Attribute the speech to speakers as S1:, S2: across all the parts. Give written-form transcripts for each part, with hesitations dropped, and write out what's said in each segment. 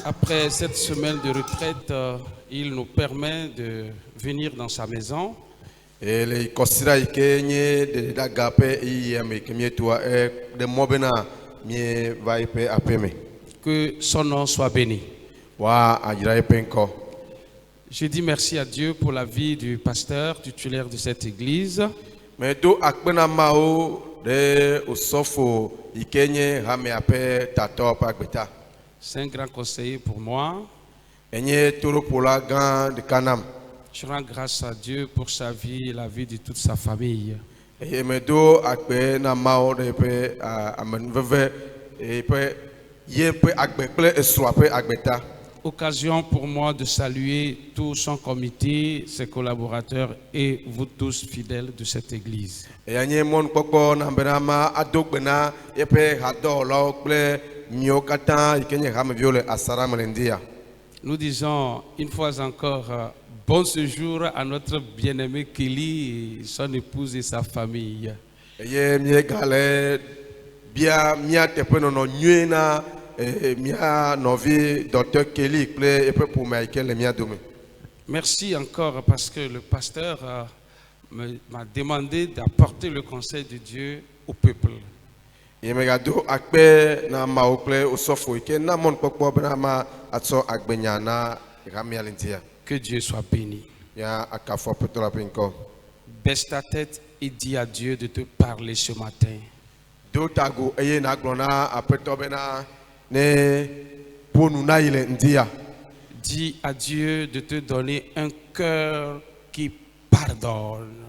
S1: Après cette semaine de retraite, il nous permet de venir dans sa maison. Que son nom soit béni. Je dis merci à Dieu pour la vie du pasteur titulaire de cette église. C'est un grand conseiller pour moi. Je rends grâce à Dieu pour sa vie et la vie de toute sa famille. Occasion pour moi de saluer tout son comité, ses collaborateurs et vous tous fidèles de cette église. Nous disons une fois encore bon séjour à notre bien-aimé Kelly, son épouse et sa famille. Merci encore parce que le pasteur m'a demandé d'apporter le conseil de Dieu au peuple. Que Dieu soit béni. Baisse ta tête et dis à Dieu de te parler ce matin. Dis à Dieu de te donner un cœur qui pardonne.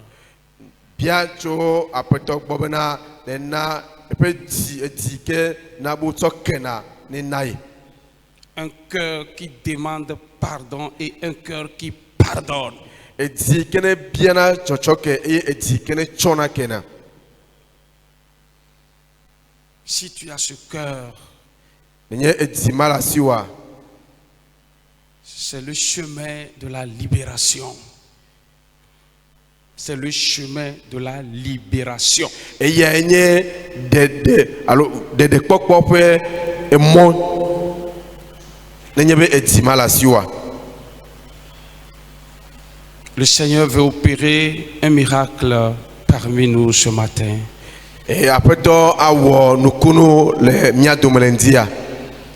S1: Un cœur qui demande pardon et un cœur qui pardonne. Si tu as ce cœur, c'est le chemin de la libération. C'est le chemin de la libération. Le Seigneur veut opérer un miracle parmi nous ce matin.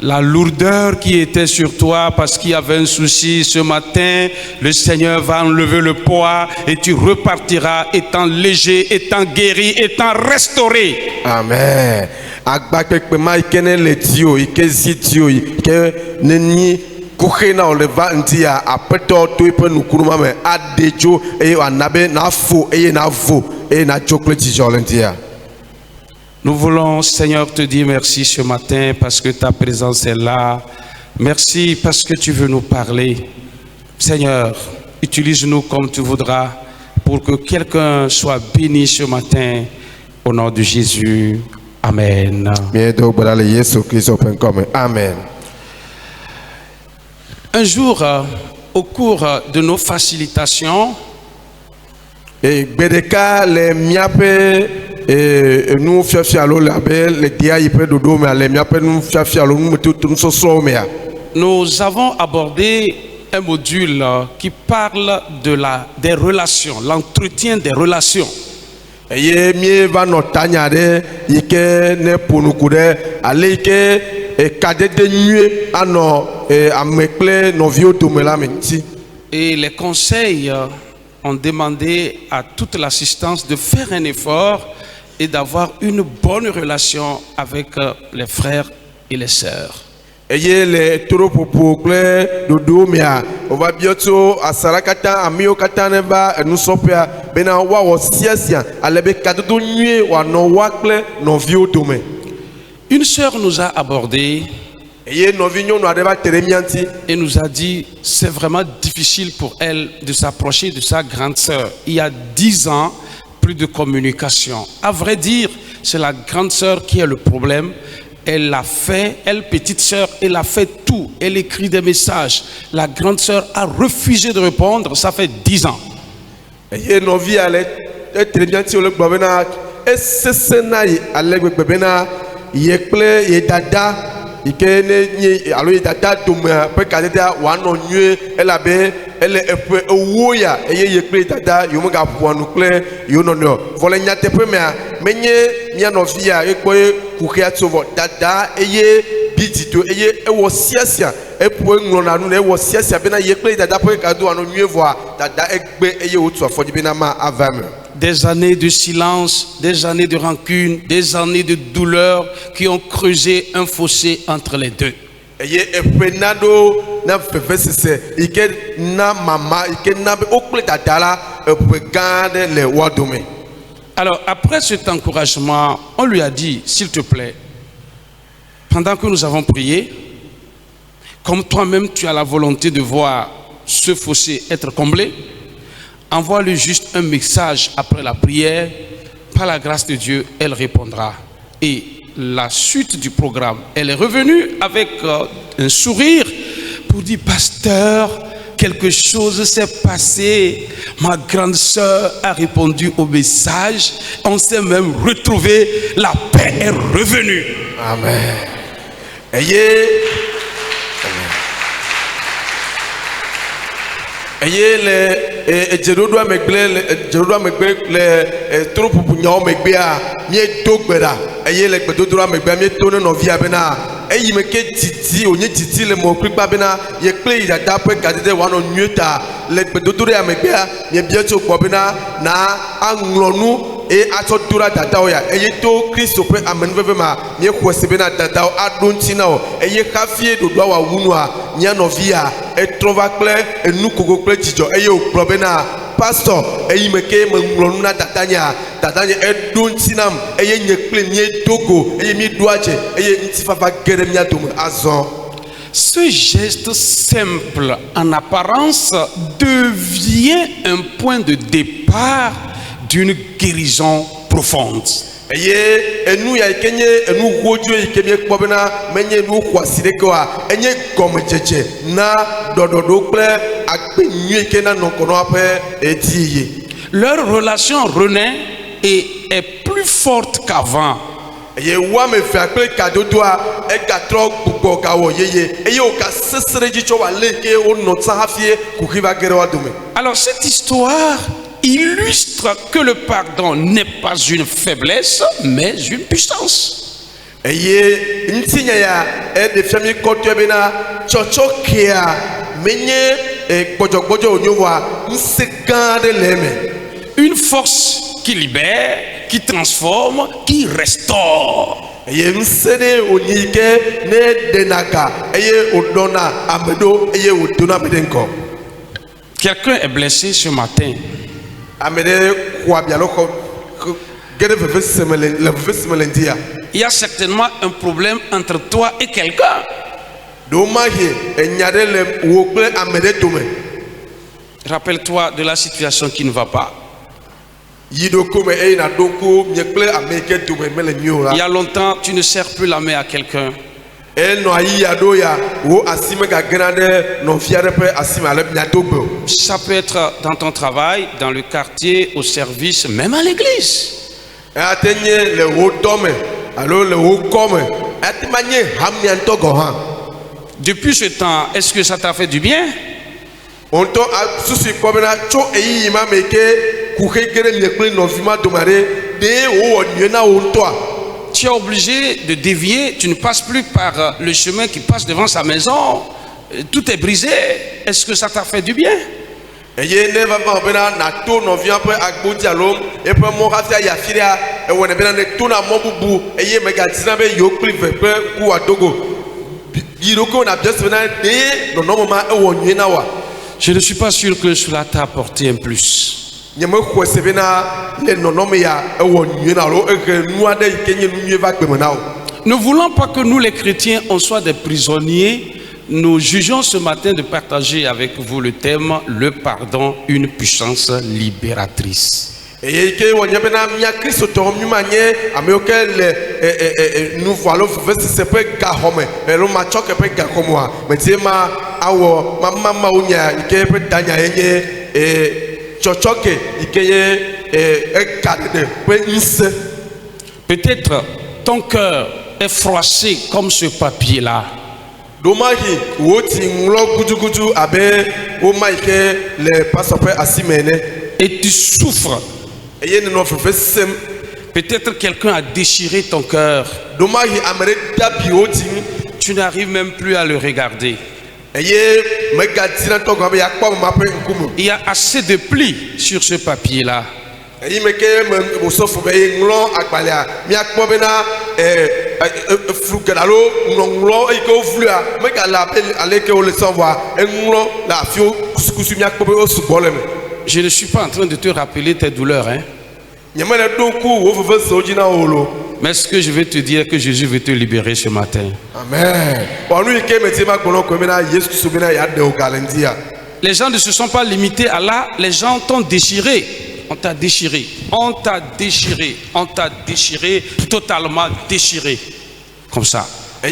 S1: La lourdeur qui était sur toi parce qu'il y avait un souci ce matin, le Seigneur va enlever le poids et tu repartiras étant léger, étant guéri, étant restauré.
S2: Amen.
S1: Nous voulons, Seigneur, te dire merci ce matin parce que ta présence est là. Merci parce que tu veux nous parler. Seigneur, utilise-nous comme tu voudras pour que quelqu'un soit béni ce matin. Au nom de Jésus. Amen.
S2: Amen.
S1: Un jour, au cours de nos facilitations, nous avons abordé un module qui parle des relations, l'entretien des relations. Et les conseils ont demandé à toute l'assistance de faire un effort et d'avoir une bonne relation avec les frères et les sœurs. Une sœur nous a abordé et nous a dit c'est vraiment difficile pour elle de s'approcher de sa grande sœur. Il y a 10 ans, plus de communication. À vrai dire, c'est la grande sœur qui est le problème. Elle l'a fait, elle petite sœur, elle a fait tout. Elle écrit des messages. La grande sœur a refusé de répondre. Ça fait 10 ans.
S2: yekple yedada ikene ni alo yedada doma pe kadeda wano nue elabe ele epe owoya eye yekple dada yomuga puanu kle yonono vole nyate premier menye mianovia ekwe kukia tsovo dada eye bidito eye ewo siasia epo nglona nu ewo siasia bena yekple dada pe kadu wano nue voa dada egbe eye otu afodi bena ma avame.
S1: Des années de silence, des années de rancune, des années de douleur qui ont creusé un fossé entre les deux. Alors après cet encouragement, on lui a dit, s'il te plaît, pendant que nous avons prié, comme toi-même tu as la volonté de voir ce fossé être comblé, envoie-lui juste un message après la prière. Par la grâce de Dieu, elle répondra. Et la suite du programme, elle est revenue avec un sourire pour dire, pasteur, quelque chose s'est passé. Ma grande sœur a répondu au message. On s'est même retrouvé. La paix est revenue.
S2: Amen. Ayez les Jérodoa megbe les troupes pour nyao megbe a mie dogbera ayez les bedodora megbe mie tourne no via bena ayi meke titi onye titi le mo pripa bena ye kle ida dape kadede wano nyuta les bedodora megbe a mie bientôt ko bena na anglonu et atodura dada oya eye to Kristo pe amenveve ma mie kwese bena dada o adontina o eye kafie dodo wa wunua nya no via e trova kle enu kogo kle tijo eye o probena pastor eyi meke menglonu na dadanya edontinam eye nyekple mie dogo eye mi doache eye ntifafa geremia dom azon.
S1: Ce geste simple en apparence devient un point de départ d'une guérison profonde.
S2: Enu ya kenye enu wojo ikemie kpobena menye nu kwasire kwa enye gomejeje na dododo ple agbenyu kena nonkono ape etiye.
S1: Leur relation renaît et est plus forte qu'avant.
S2: Ye wa me fa ple kadodoa e gatro gbugbo kawo yeye eye o ka sesere jicho wa leke o no tsahafie kukiva gerewa dome.
S1: Alors cette histoire illustre que le pardon n'est pas une faiblesse, mais une puissance. Une force qui libère, qui transforme, qui restaure. Quelqu'un est blessé ce matin. Il y a certainement un problème entre toi et quelqu'un. Rappelle-toi de la situation qui ne va pas. Il y a longtemps, tu ne serres plus la main à quelqu'un. Ça peut être dans ton travail, dans le quartier, au service, même à l'église. Depuis ce temps, est-ce que ça t'a fait du bien? Tu es obligé de dévier, tu ne passes plus par le chemin qui passe devant sa maison. Tout est brisé. Est-ce que ça t'a fait du bien? Je ne suis pas sûr que cela t'a apporté un plus. Ne voulant pas que nous les chrétiens on soit des prisonniers, nous jugeons ce matin de partager avec vous le thème « Le pardon, une puissance libératrice ». Peut-être ton cœur est froissé comme ce papier-là.
S2: Domahi woti nglo gudu abe o maike le pasopé asimene.
S1: Et tu souffres.
S2: Eye no fefe sem.
S1: Peut-être quelqu'un a déchiré ton cœur.
S2: Domahi amere dabi oti.
S1: Tu n'arrives même plus à le regarder.
S2: Il y a
S1: assez de plis sur ce papier-là. Je ne suis pas en train de te rappeler tes douleurs, hein? Mais ce que je vais te dire, que Jésus veut te libérer ce matin.
S2: Amen.
S1: Les gens ne se sont pas limités à là, les gens t'ont déchiré. On t'a déchiré, on t'a déchiré, on t'a déchiré, totalement déchiré. Comme ça. Ce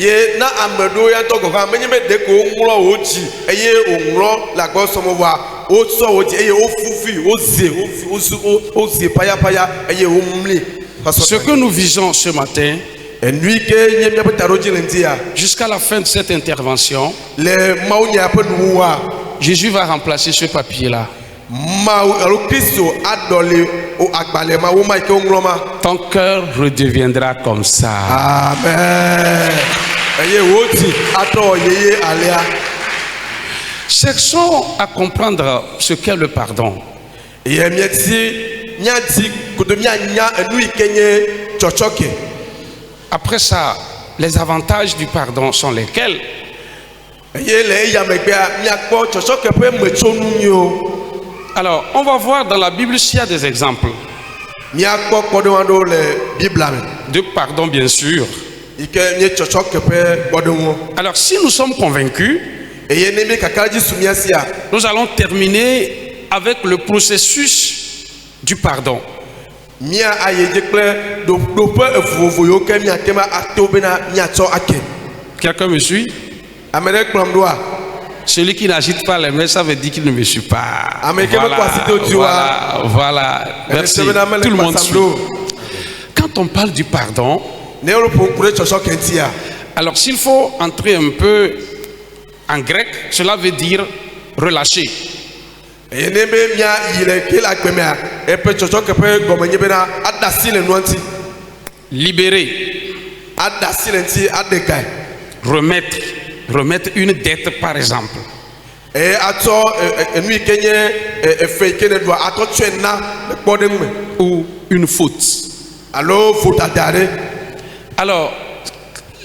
S1: que nous visons ce matin, jusqu'à la fin de cette intervention, Jésus va remplacer ce papier-là. Ton cœur redeviendra comme ça.
S2: Amen.
S1: Cherchons à comprendre ce qu'est le pardon. Après ça, les avantages du pardon sont lesquels? Alors, on va voir dans la Bible s'il y a des exemples de pardon, bien sûr. Alors, si nous sommes convaincus, nous allons terminer avec le processus du pardon. Quelqu'un me suit? Celui qui n'agite pas les mains, ça veut dire qu'il ne me suit pas. Voilà. Merci. Tout le monde suit. Quand on parle du pardon, alors s'il faut entrer un peu en grec, cela veut dire relâcher. Libérer. Remettre une dette, par exemple. Ou une faute. Alors,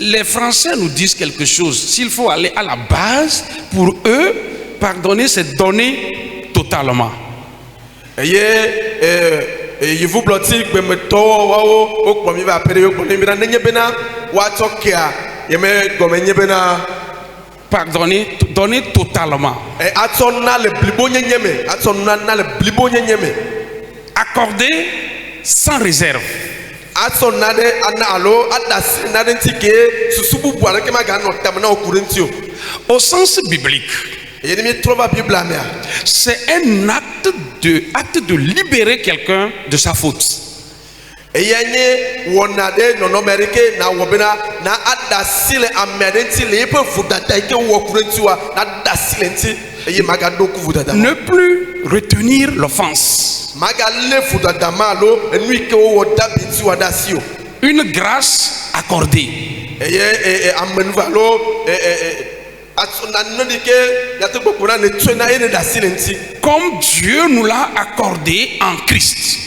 S1: les Français nous disent quelque chose. S'il faut aller à la base, pour eux, pardonner, c'est donner totalement. Pardonner, donner totalement. Accorder sans réserve. Au sens biblique, c'est un acte de libérer quelqu'un de sa faute. Ne plus retenir l'offense. Une grâce accordée. Comme Dieu nous l'a accordé en Christ.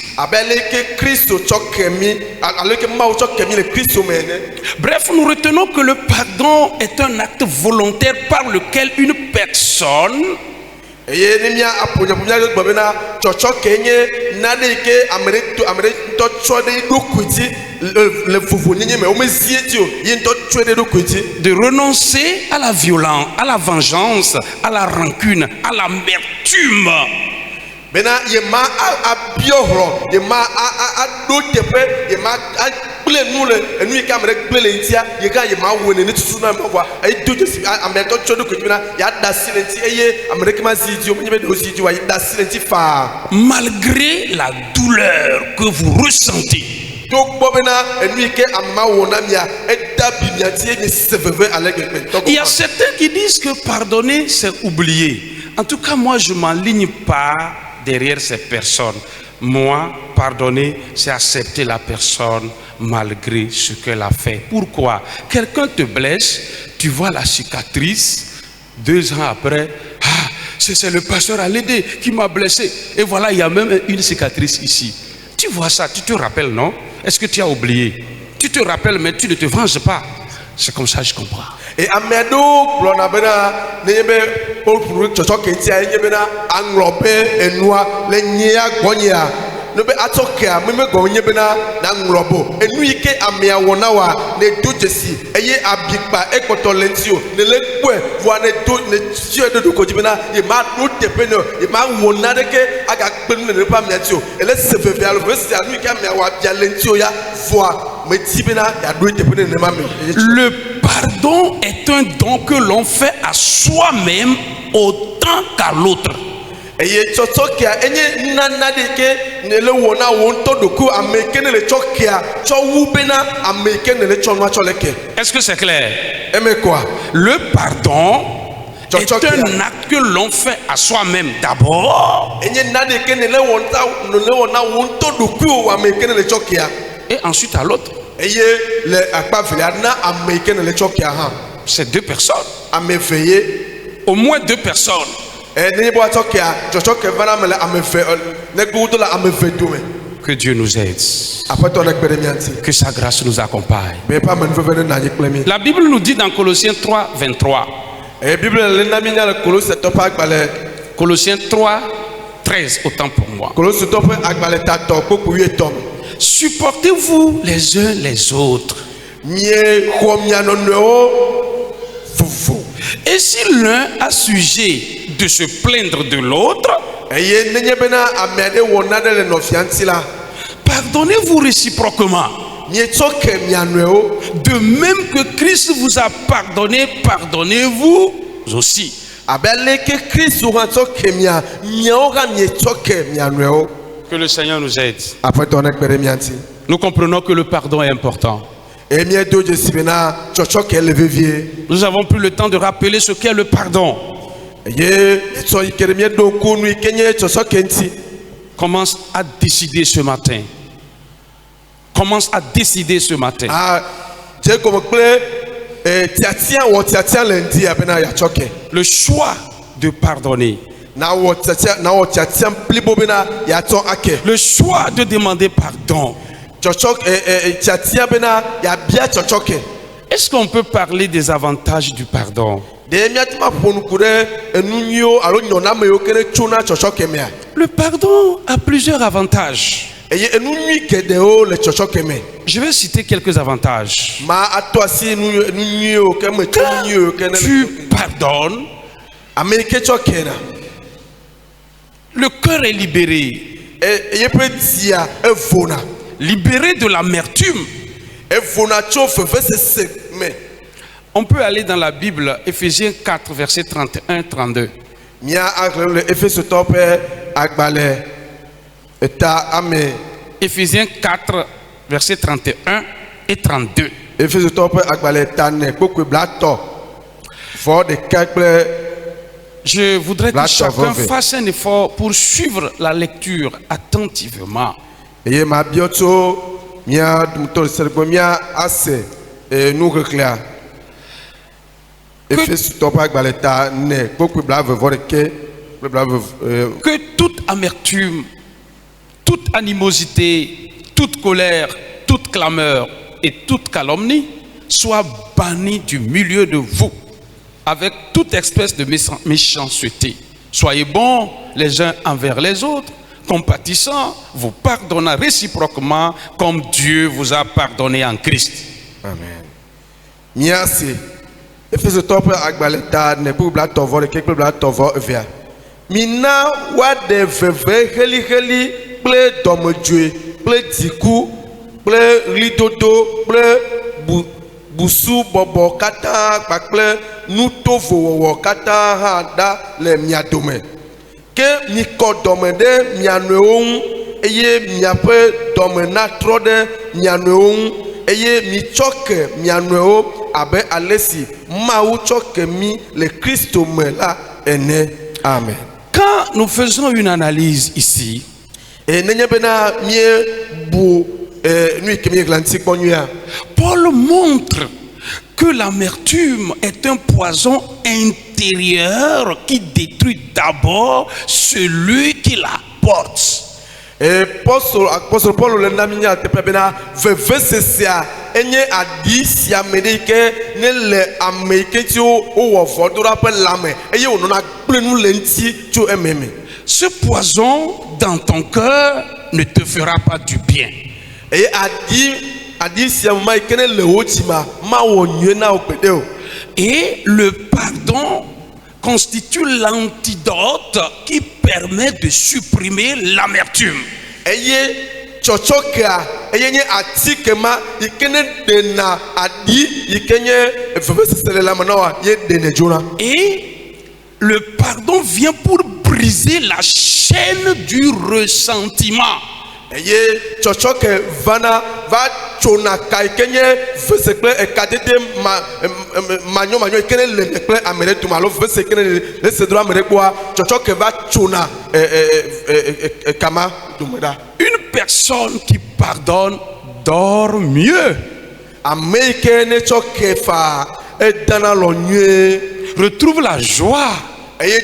S1: Bref, nous retenons que le pardon est un acte volontaire par lequel une personne de renoncer à la violence, à la vengeance, à la rancune, à l'amertume. Malgré la douleur que vous ressentez, Il y a certains qui disent que pardonner, c'est oublier. En tout cas, moi, je ne m'enligne pas derrière ces personnes. Moi, pardonner, c'est accepter la personne malgré ce qu'elle a fait. Pourquoi? Quelqu'un te blesse, tu vois la cicatrice, 2 ans après, c'est le pasteur Alédé qui m'a blessé. Et voilà, il y a même une cicatrice ici. Tu vois ça, tu te rappelles, non? Est-ce que tu as oublié? Tu te rappelles, mais tu ne te venges pas. C'est comme ça que je comprends.
S2: Et Amedo, Blonabena, Nebe, Paul Chochok, Yebena, Anglope, et Noa, Lenia, Gonia, Nobe Atoka, Mime Gonyebena, Nanglobo, et Nuike Amea Wonawa, Ne Dujesi, Eye Abikpa, Ekotolentio, Ne Lekwe, Voine ne Tue de Kojibena, Yema Nute Peno, Yema Wonadeke, Agakpen, ne pas Miatio, et laisse se faire le reste à Nuika Mewa, Dialentio, ya, Voix.
S1: Le pardon est un don que l'on fait à soi-même autant qu'à l'autre. Est-ce que c'est clair? Le pardon est un acte que l'on fait à soi-même d'abord. Et ensuite à l'autre. C'est 2 personnes. Au moins 2 personnes. Que Dieu nous aide. Que sa grâce nous accompagne. La Bible nous dit dans Colossiens 3, 23. Colossiens 3, 13, autant pour moi. Supportez-vous les uns les autres. Et si l'un a sujet de se plaindre de l'autre, pardonnez-vous réciproquement. De même que Christ vous a pardonné, pardonnez-vous aussi. Que le Seigneur nous aide. Nous comprenons que le pardon est important. Nous n'avons plus le temps de rappeler ce qu'est le pardon. Commence à décider ce matin. Commence à décider ce matin. Le choix de pardonner. Le choix de demander pardon. Est-ce qu'on peut parler des avantages du pardon? Le pardon a plusieurs avantages. Je vais citer quelques avantages. Quand tu pardonnes, le cœur est libéré. Libéré de l'amertume. On peut aller dans la Bible, Ephésiens 4, verset 31-32. Ephésiens 4, verset 31 et 32. Je voudrais que chacun fasse un effort pour suivre la lecture attentivement. Que toute amertume, toute animosité, toute colère, toute clameur et toute calomnie soit bannie du milieu de vous avec toute espèce de méchanceté. Soyez bons les uns envers les autres, compatissants, vous pardonnant réciproquement comme Dieu vous a pardonné en Christ.
S2: Amen. Merci. Ephésiens top agbaleta ne pour bla tovo le quelque bla tovo via. Mina wa de veve heli ple domodue, ple diku, ple lidodo, ple busu bobo kata ple nutovo kata hada le miadome. Que mi kodomede mianeon eye miape domena trode mianeon eye mi choke mianweo abe alesi maou choke mi le Christo me la ene. Amen.
S1: Quand nous faisons une analyse ici, Paul montre que l'amertume est un poison intérieur qui détruit d'abord celui qui la porte.
S2: Apôtre Paul le namina te pebena vevesesia enye adisi amerike ne le amerike ti o wo fodura pe lame eye onona plenu lenti tu ememe.
S1: Ce poison dans ton cœur ne te fera pas du bien.
S2: Eye adisi ma ikene le otima ma wonye na opedeo. Et
S1: le pardon constitue l'antidote qui permet de supprimer l'amertume.
S2: Et
S1: le pardon vient pour briser la chaîne du ressentiment. Une personne qui pardonne dort mieux, retrouve la joie et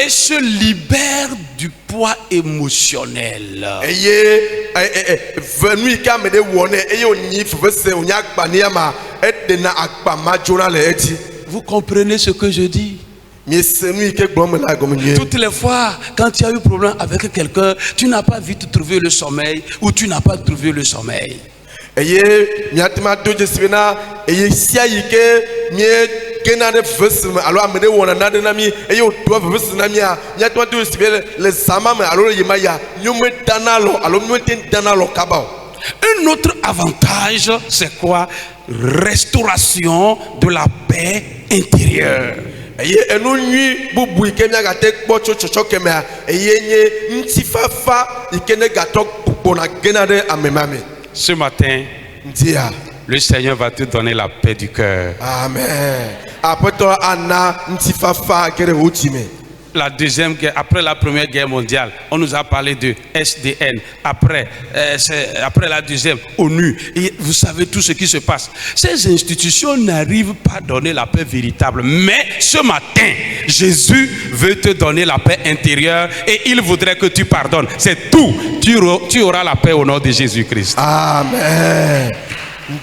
S1: se libère du poids émotionnel. Vous comprenez ce que je dis? Toutes les fois, quand tu as eu problème avec quelqu'un, tu n'as pas vite trouvé le sommeil ou tu n'as pas trouvé le sommeil. Un autre avantage, c'est quoi? Restauration de la paix intérieure. Ce matin, le Seigneur va te donner la paix du cœur.
S2: Amen.
S1: La deuxième guerre, après la première guerre mondiale, on nous a parlé de SDN. Après la deuxième, ONU. Et vous savez tout ce qui se passe. Ces institutions n'arrivent pas à donner la paix véritable. Mais ce matin, Jésus veut te donner la paix intérieure et il voudrait que tu pardonnes. C'est tout. Tu auras la paix au nom de Jésus-Christ.
S2: Amen.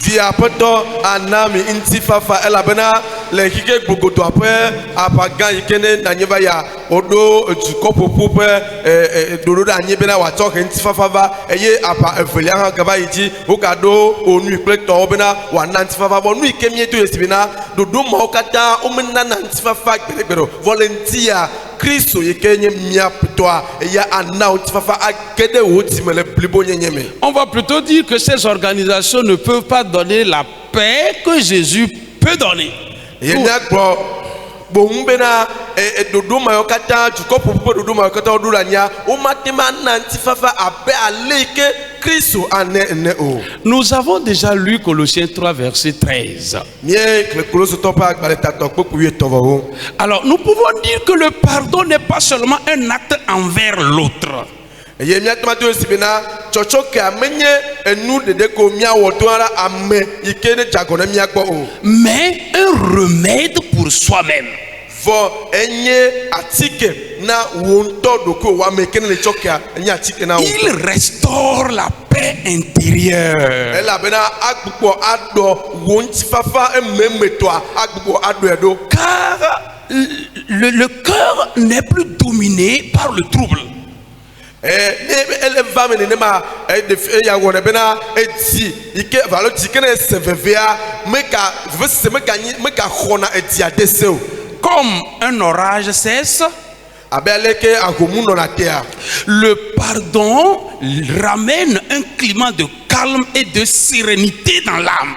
S2: Dia poto anami intifafa elabena le kike gbogodo après apagan ikene na nyeba ya odo tukopo pope dodo da nyebena wa talk intifafa ba eye apa evelia gaba yiti okado onu ipleto obena wa nantifafa bo nu ikemie to yesibina dodo ma okata omena nantifafa gbegbero volunteer Christo yekenye miaptoa ya ana intifafa akede wotimele blibo nyenyeme.
S1: On va plutôt dire que ces organisations ne peuvent pas donner la paix que Jésus peut donner. Nous avons déjà lu Colossiens 3 verset 13. Alors nous pouvons dire que le pardon n'est pas seulement un acte envers l'autre, mais un remède pour soi-même. Il restaure la paix intérieure. Car le cœur n'est plus dominé par le trouble. Comme un orage cesse, le pardon ramène un climat de calme et de sérénité dans l'âme.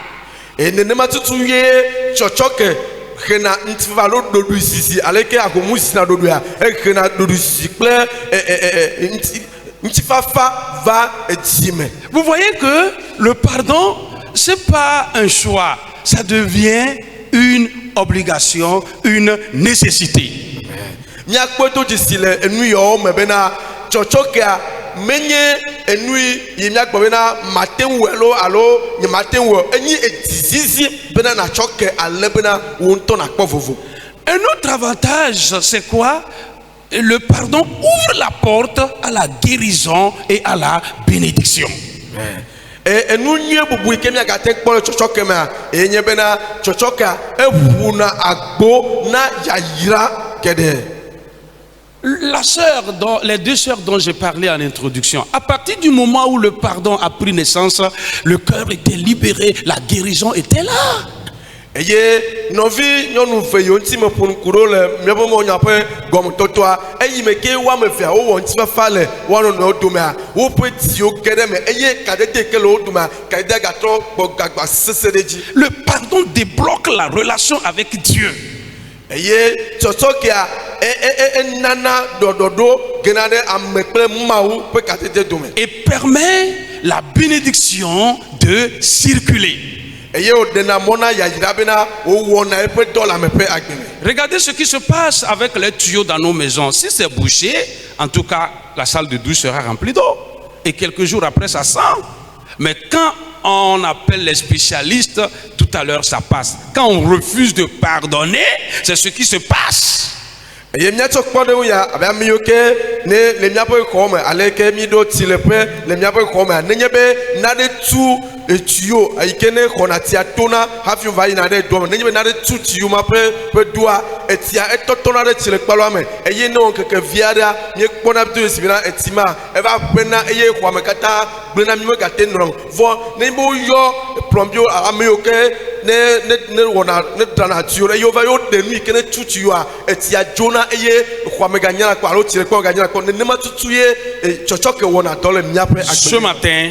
S1: Vous voyez que le pardon, c'est pas un choix, ça devient une obligation, une nécessité. Un autre avantage, c'est quoi? Le pardon ouvre la porte à la guérison et à la bénédiction. Les deux sœurs dont j'ai parlé en introduction, à partir du moment où le pardon a pris naissance, le cœur était libéré, la guérison était là. Le pardon débloque la relation avec Dieu. Et permet la bénédiction de circuler. Regardez ce qui se passe avec les tuyaux dans nos maisons. Si c'est bouché, en tout cas, la salle de douche sera remplie d'eau. Et quelques jours après, ça sent. Mais quand on appelle les spécialistes, tout à l'heure, ça passe. Quand on refuse de pardonner, c'est ce qui se passe. Ce matin,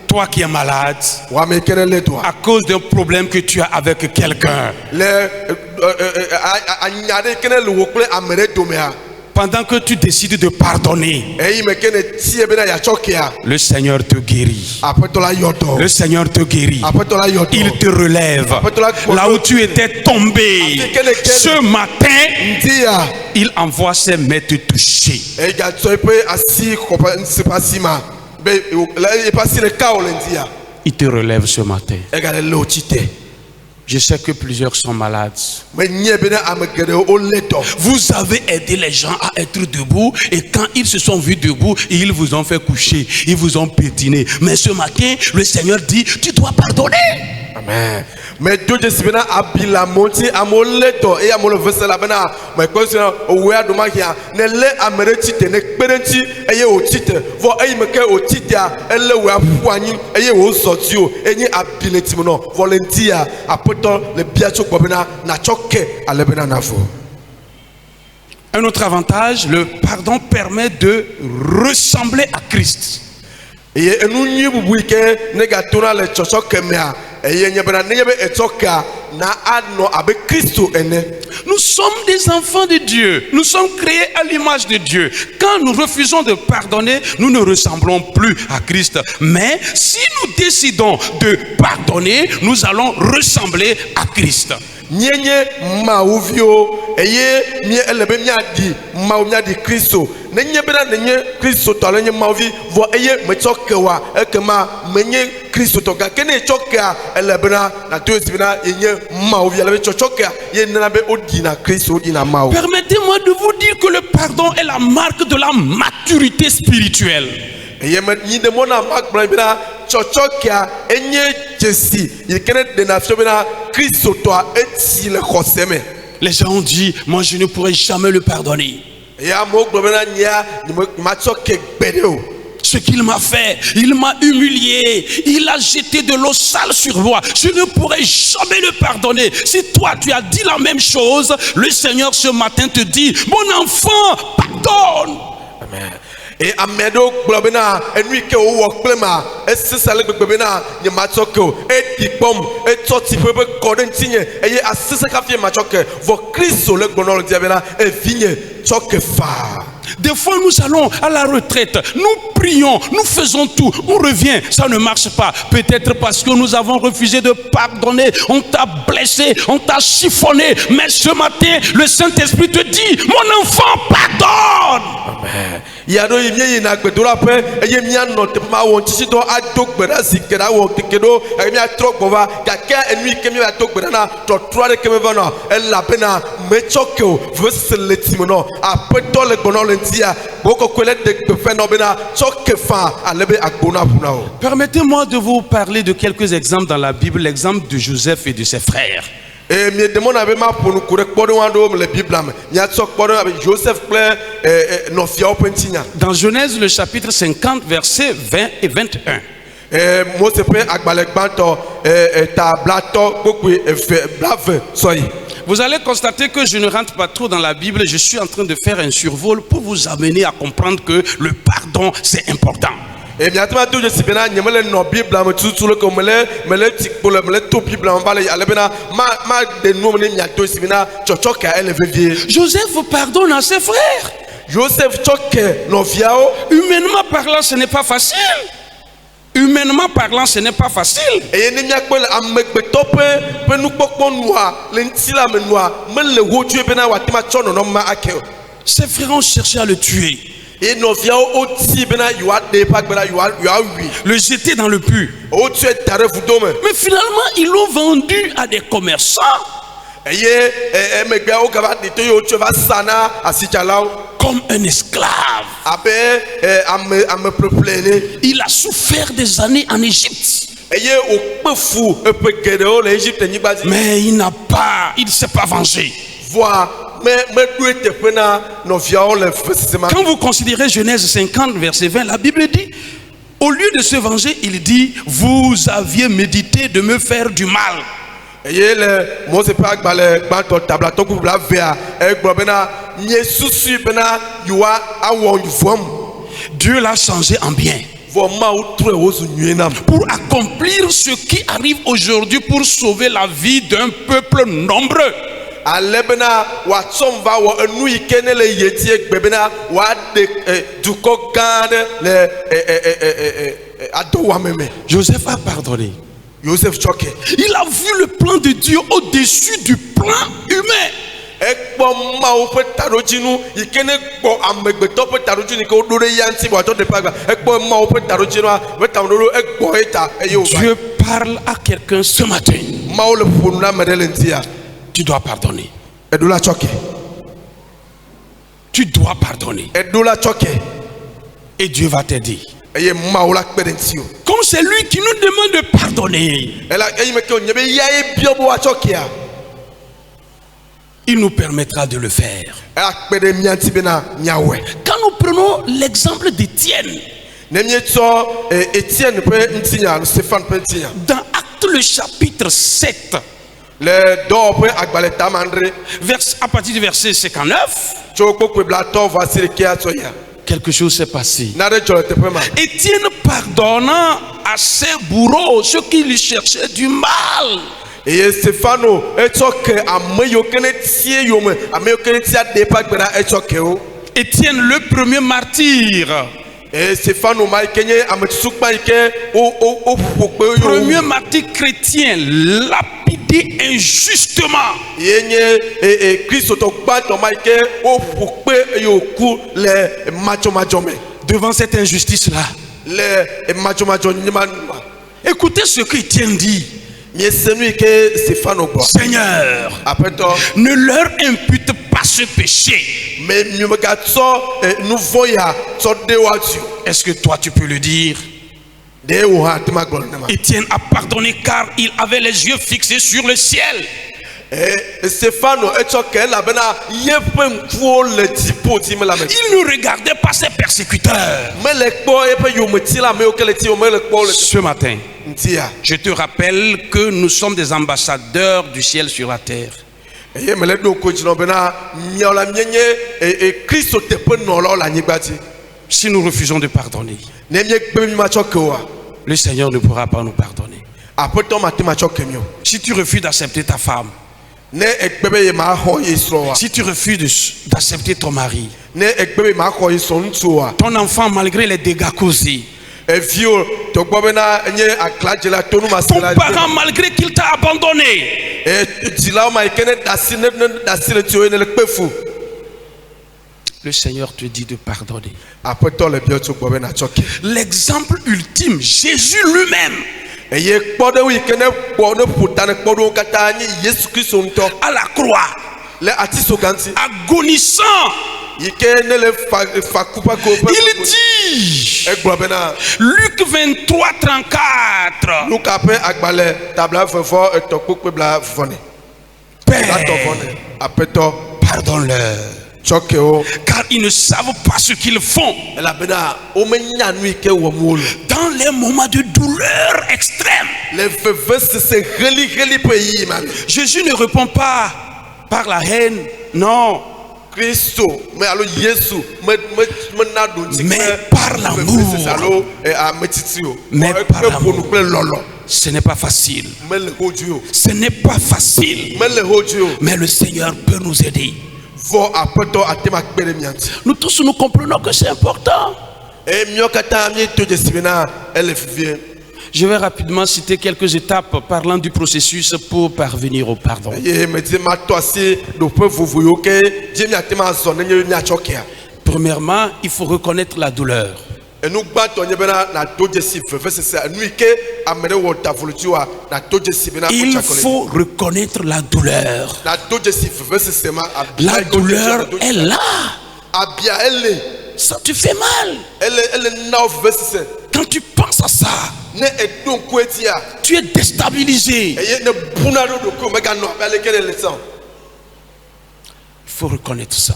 S1: toi qui es malade, à cause d'un problème que tu as avec quelqu'un, pendant que tu décides de pardonner, le Seigneur te guérit. Le Seigneur te guérit. Il te relève. Là où tu étais tombé, ce matin, il envoie ses mains te toucher. Il te relève ce matin. Je sais que plusieurs sont malades. Vous avez aidé les gens à être debout, et quand ils se sont vus debout, ils vous ont fait coucher, ils vous ont pétiné. Mais ce matin, le Seigneur dit, tu dois pardonner.
S2: Amen. Mais Dieu dit bena abila monti amoleto e amolovese la bena mais question owe adomakia ne le amereti te ne kperenti eye otite vo eyi meke otitia ele we afuanyi eye wo sotio enyi ability no volunteer apoto le biacho bobena na choke alebena nafo.
S1: Un autre avantage, le pardon permet de ressembler à Christ. Nous sommes des enfants de Dieu. Nous sommes créés à l'image de Dieu. Quand nous refusons de pardonner, nous ne ressemblons plus à Christ. Mais si nous décidons de pardonner, nous allons ressembler à Christ.
S2: Nyenye mauvio eye mie elebe miadi maumiadi Kristo nenye bena nenye Kristo to lenye mauvi vo eye mechokewa ekema menye Kristo to ga kene chokea elebena na to esibina yenye mauvi elebe chokea ye nabe odina Kristo odina mau.
S1: Permettez-moi de vous dire que le pardon est la marque de la maturité spirituelle.
S2: Eye ni de mona mark bena chochokia enye jesi yekene de nafio bena Kristo to eti le koseme.
S1: Les gens ont dit, moi je ne pourrai jamais le pardonner. Ce qu'il m'a fait, il m'a humilié, il a jeté de l'eau sale sur moi. Je ne pourrai jamais le pardonner. Si toi tu as dit la même chose, le Seigneur ce matin te dit, mon enfant, pardonne.
S2: Amen. Et amedo globena enui ke o work plema e sisa le gbebena ni machoko e dipom e toti pepe kodentinye e asisa ka fie machoke vo Christo le gbonolo diabena e vigne choke fa.
S1: Des fois, nous allons à la retraite, nous prions, nous faisons tout, on revient, ça ne marche pas. Peut-être parce que nous avons refusé de pardonner, on t'a blessé, on t'a chiffonné. Mais ce matin, le Saint-Esprit te dit, mon enfant, pardonne.
S2: Amen. Yado yimye na gbedora pe eye mia no te ma won tisi do adok gbeda zikeda wo kekedo e mia trok bova kaka enui ke mia adok gbeda na to troade ke me vana e la pena me chokeo veseleti no apeto le gbono le ntia boko kwele de fe no bena chokefa alebe agbona buna o.
S1: Permettez-moi de vous parler de quelques exemples dans la Bible, l'exemple de Joseph et de ses frères.
S2: Et mi demande avec ma pour nous courir pour nous ando le Bible am nya tsok pour avec Joseph plein no fia opentinha.
S1: Dans Genèse le chapitre 50 versets 20 et 21.
S2: Mose pe agbale gbanto tablato beaucoup blave soyi.
S1: Vous allez constater que je ne rentre pas trop dans la Bible, je suis en train de faire un survol pour vous amener à comprendre que le pardon c'est important.
S2: Et bien tout je suis bien nyemele no Bible am tutu le comme mele tikpole mele to Bible am bale alebena ma de no ne nyato sibina chochoka eleve vie.
S1: Joseph pardonne à ses frères.
S2: Joseph choke no viao.
S1: Humainement parlant, ce n'est pas facile. Humainement parlant, ce n'est pas facile.
S2: Et ne nyakpole amekbeto pe nu pokpon noa le ntila me noa me le wotu pe na watima chono no ma akeo.
S1: Ses frères ont cherché à le tuer.
S2: Et nos vieux aussi bena yoa de pas bena yoa oui.
S1: Le jeter dans le puits.
S2: O tu es taré vous dome.
S1: Mais finalement, ils l'ont vendu à des commerçants. Comme un esclave. Il a souffert des années en Égypte. Mais il ne s'est pas vengé. Quand vous considérez Genèse 50 verset 20, la Bible dit, au lieu de se venger, il dit, vous aviez médité de me faire du mal. Dieu l'a changé en bien pour accomplir ce qui arrive aujourd'hui, pour sauver la vie d'un peuple nombreux. Joseph a pardonné. Il a vu le plan de Dieu au-dessus du plan humain. Dieu parle à quelqu'un ce matin. Tu dois pardonner. Tu dois pardonner. Et Dieu va t'aider. Comme c'est lui qui nous demande de pardonner, il nous permettra de le faire. Quand nous prenons l'exemple d'Étienne, dans Actes le chapitre 7, à partir du verset 59, quelque chose s'est passé. Étienne pardonna à ses bourreaux, ceux qui lui cherchaient du mal.
S2: Et Stéphano,
S1: Étienne, le premier martyr. Premier martyr chrétien, lapidé injustement. Devant cette injustice-là, écoutez ce qu'Étienne dit. Seigneur, ne leur impute pas ce péché. Est-ce que toi tu peux le dire? Étienne a pardonné car il avait les yeux fixés sur le ciel. Il ne regardait pas ses persécuteurs. Ce matin, je te rappelle que nous sommes des ambassadeurs du ciel sur la terre. Si nous refusons de pardonner, le Seigneur ne pourra pas nous pardonner. Si tu refuses d'accepter ta femme, si tu refuses d'accepter ton mari, ton enfant malgré les dégâts causés, ton parent malgré qu'il t'a abandonné, le Seigneur te dit de pardonner. L'exemple ultime, Jésus lui-même, à la croix, agonissant, il dit, Luc 23, 34, Père, pardonne-leur, car ils ne savent pas ce qu'ils font. Dans les moments de douleur extrême, Jésus ne répond pas par la haine, non, mais par l'amour. Mais par l'amour. Ce n'est pas facile. Ce n'est pas facile. Mais le Seigneur peut nous aider. Nous tous nous comprenons que c'est important. Je vais rapidement citer quelques étapes parlant du processus pour parvenir au pardon. Premièrement, il faut reconnaître la douleur. Il faut reconnaître la douleur. La douleur est là. Ça te fait mal. Quand tu penses à ça, tu es déstabilisé. Il faut reconnaître ça.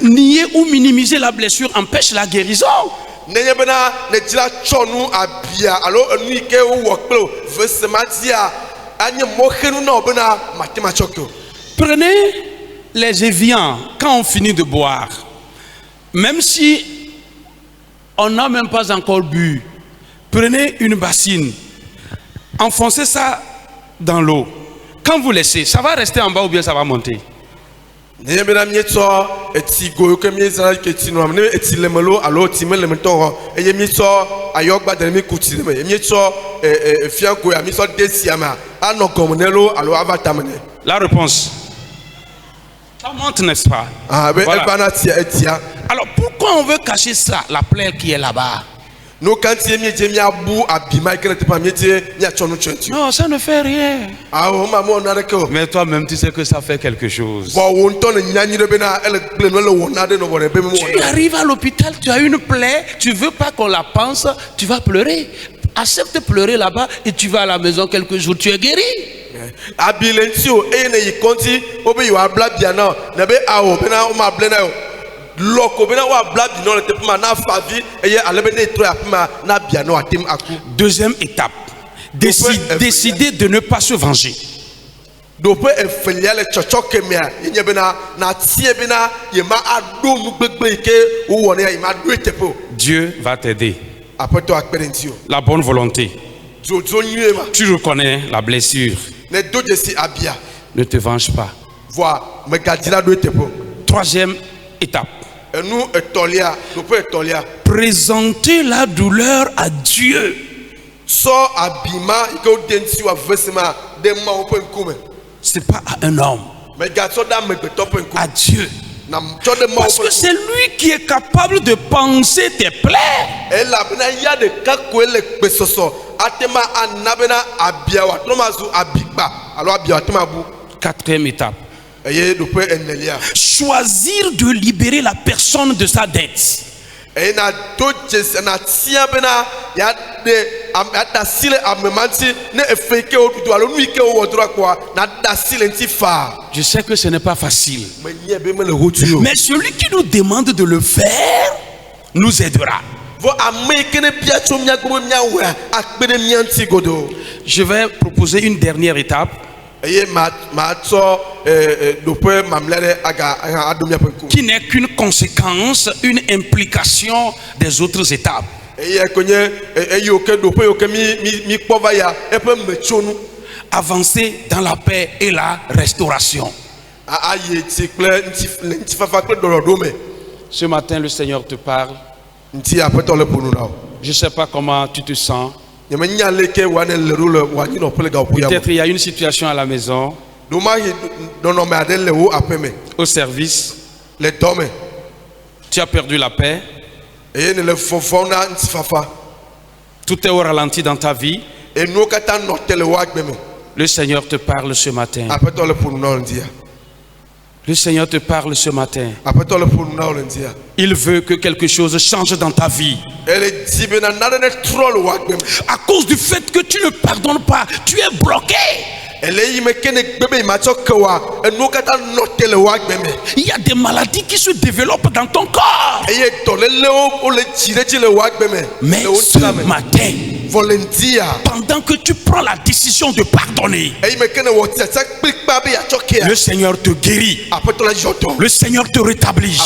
S1: Nier ou minimiser la blessure empêche la guérison. Prenez les Évian quand on finit de boire. Même si on n'a même pas encore bu, prenez une bassine, enfoncez ça dans l'eau. Quand vous laissez, ça va rester en bas ou bien ça va monter? La réponse, ça monte, n'est-ce pas? Voilà. Alors pourquoi on veut cacher ça, la plaie qui est là-bas? Non, ça ne fait rien. Mais toi-même, tu sais que ça fait quelque chose. Tu arrives à l'hôpital, tu as une plaie, tu veux pas qu'on la pense, tu vas pleurer. Accepte de pleurer là-bas et tu vas à la maison quelques jours, tu es guéri. Deuxième étape, décider de ne pas se venger. Dieu va t'aider. La bonne volonté. Tu reconnais la blessure. Ne te venge pas. Troisième étape. Présenter la douleur à Dieu. C'est pas à un homme, à Dieu. Parce que c'est lui qui est capable de panser tes plaies. Quatrième étape. Choisir de libérer la personne de sa dette. Je sais que ce n'est pas facile, mais celui qui nous demande de le faire nous aidera. Je vais proposer une dernière étape. qui n'est qu'une conséquence, une implication des autres étapes. Avancer dans la paix et la restauration. Ce matin, le Seigneur te parle. Je ne sais pas comment tu te sens. Peut-être il y a une situation à la maison, au service. Tu as perdu la paix. Tout est au ralenti dans ta vie. Le Seigneur te parle ce matin. Le Seigneur te parle ce matin. Il veut que quelque chose change dans ta vie. À cause du fait que tu ne pardonnes pas, tu es bloqué. Il y a des maladies qui se développent dans ton corps. Mais ce matin, pendant que tu prends la décision de pardonner, le Seigneur te guérit. Le Seigneur te rétablit.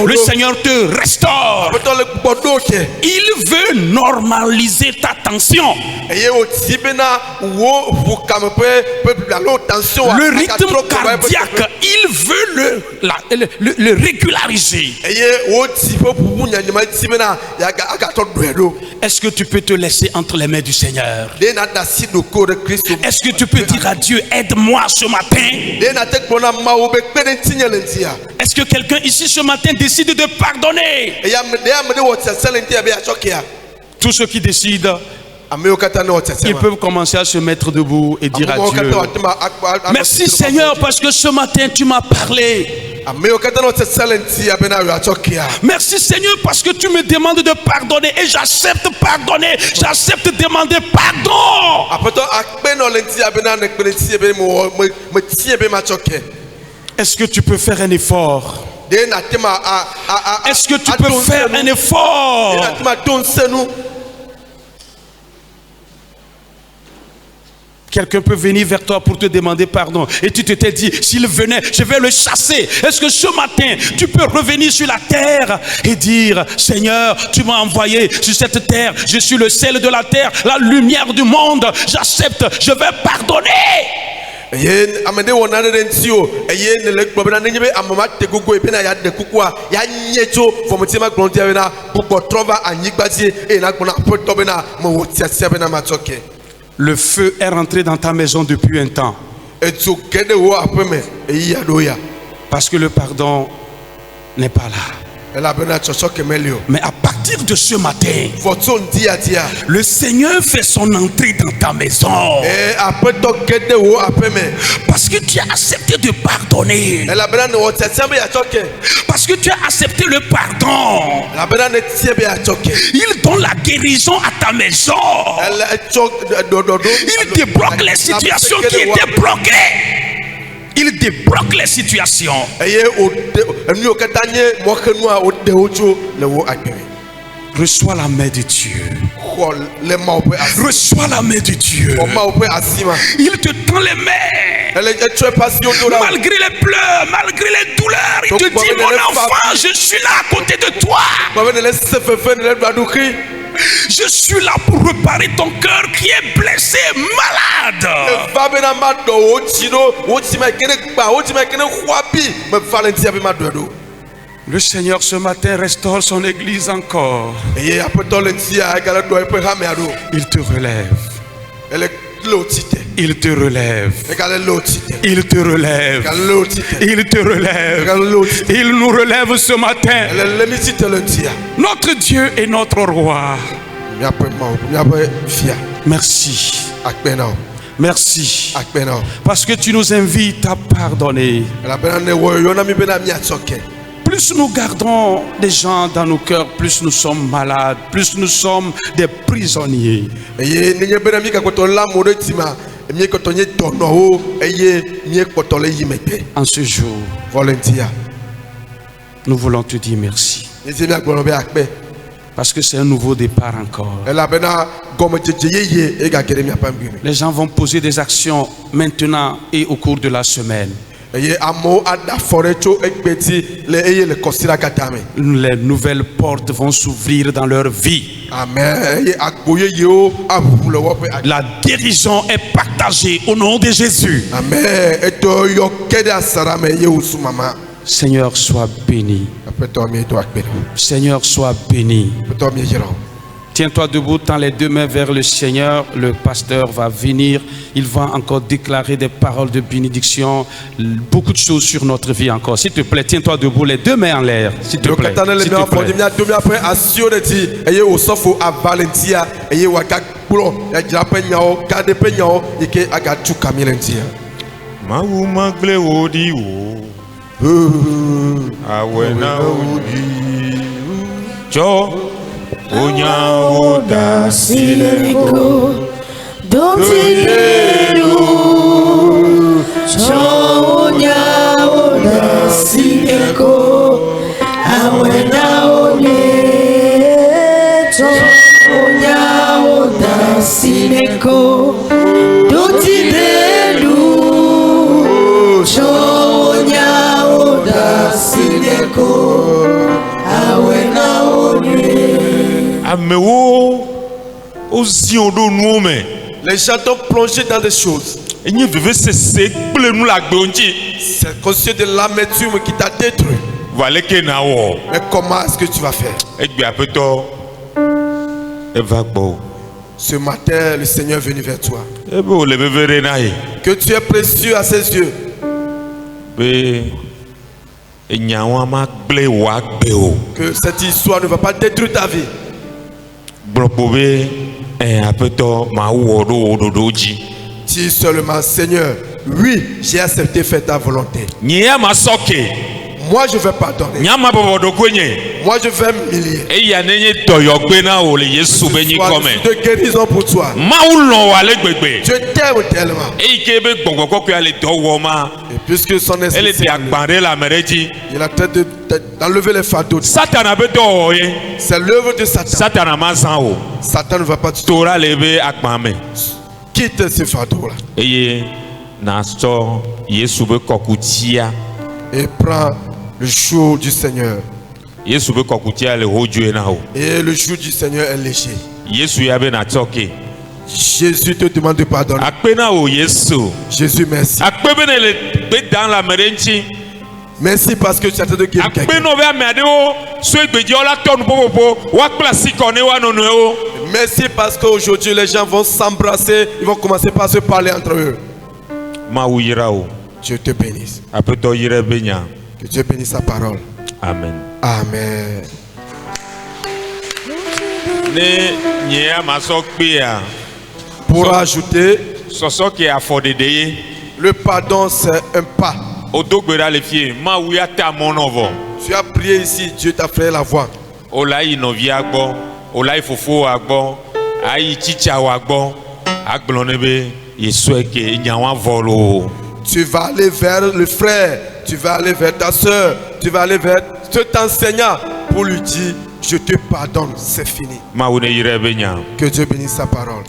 S1: Le Seigneur te restaure. Il veut normaliser ta tension. Le rythme cardiaque, il veut le régulariser. Est-ce que tu peux te laisser entre les mains du Seigneur? Est-ce que tu peux dire à Dieu, aide-moi ce matin? Est-ce que quelqu'un ici ce matin décide de pardonner? Tous ceux qui décident, ils peuvent commencer à se mettre debout et dire à Dieu, merci Seigneur parce que ce matin tu m'as parlé. Merci Seigneur parce que tu me demandes de pardonner et j'accepte pardonner. J'accepte demander pardon. Est-ce que tu peux faire un effort? Est-ce que tu peux faire un effort? Quelqu'un peut venir vers toi pour te demander pardon. Et tu t'es dit, s'il venait, je vais le chasser. Est-ce que ce matin, tu peux revenir sur la terre et dire, Seigneur, tu m'as envoyé sur cette terre. Je suis le sel de la terre, la lumière du monde. J'accepte, je vais pardonner. Le feu est rentré dans ta maison depuis un temps. Parce que le pardon n'est pas là. Mais à partir de ce matin, le Seigneur fait son entrée dans ta maison. Parce que tu as accepté de pardonner. Parce que tu as accepté le pardon. Il donne la guérison à ta maison. Il débloque les situations qui étaient bloquées. Il débloque les situations. Reçois la main de Dieu. Reçois la main de Dieu. Il te tend les mains. Malgré les pleurs, malgré les douleurs, il te dit, mon enfant, je suis là à côté de toi. Je suis là pour réparer ton cœur qui est blessé, malade. Le Seigneur ce matin restaure son église encore. Il te relève. Il te relève. Il te relève. Il te relève. Il nous relève ce matin. Notre Dieu est notre roi. Merci. Merci. Parce que tu nous invites à pardonner. Plus nous gardons des gens dans nos cœurs, plus nous sommes malades, plus nous sommes des prisonniers. En ce jour, nous voulons te dire merci. Parce que c'est un nouveau départ encore. Les gens vont poser des actions maintenant et au cours de la semaine. Les nouvelles portes vont s'ouvrir dans leur vie.
S2: Amen.
S1: La guérison est partagée au nom de Jésus.
S2: Amen.
S1: Seigneur, sois béni. Seigneur, sois béni. Tiens-toi debout, tends les deux mains vers le Seigneur. Le pasteur va venir. Il va encore déclarer des paroles de bénédiction. Beaucoup de choses sur notre vie encore. S'il te plaît, tiens-toi debout, les deux mains en l'air. S'il te plaît. S'il te
S3: Onya oda sileko dontielu Onya oda sileko awena oneto Onya oda sileko dontielu Onya oda sileko awena
S2: les gens ont plongé dans des choses. C'est conscient de l'amertume qui t'a détruit. Mais comment est-ce que tu vas faire? Ce matin, le Seigneur est venu vers toi. Que tu es précieux à ses yeux. Que cette histoire ne va pas détruire ta vie. Si seulement, Seigneur, oui, j'ai accepté faire ta volonté. Moi je vais pardonner. Moi je vais m'humilier. De guérison pour toi. Je t'aime tellement. Et puisque son esprit il a traité d'enlever les fardeaux. C'est l'œuvre de Satan. Satan ne va pas te quitte ces fardeaux-là. Et prends le jour du Seigneur. Et le jour du Seigneur est léger. Jésus te demande de pardonner. Jésus, merci. Merci parce que tu as de guérir quelqu'un. Merci parce qu'aujourd'hui les gens vont s'embrasser. Ils vont commencer par se parler entre eux. Dieu te bénisse. Que Dieu bénisse sa parole.
S3: Amen.
S2: Amen. Pour ajouter, le pardon c'est un pas. Tu as prié ici, Dieu t'a fait la voix. Tu vas aller vers le frère, tu vas aller vers ta soeur, tu vas aller vers cet enseignant pour lui dire je te pardonne, c'est fini. Que Dieu bénisse sa parole.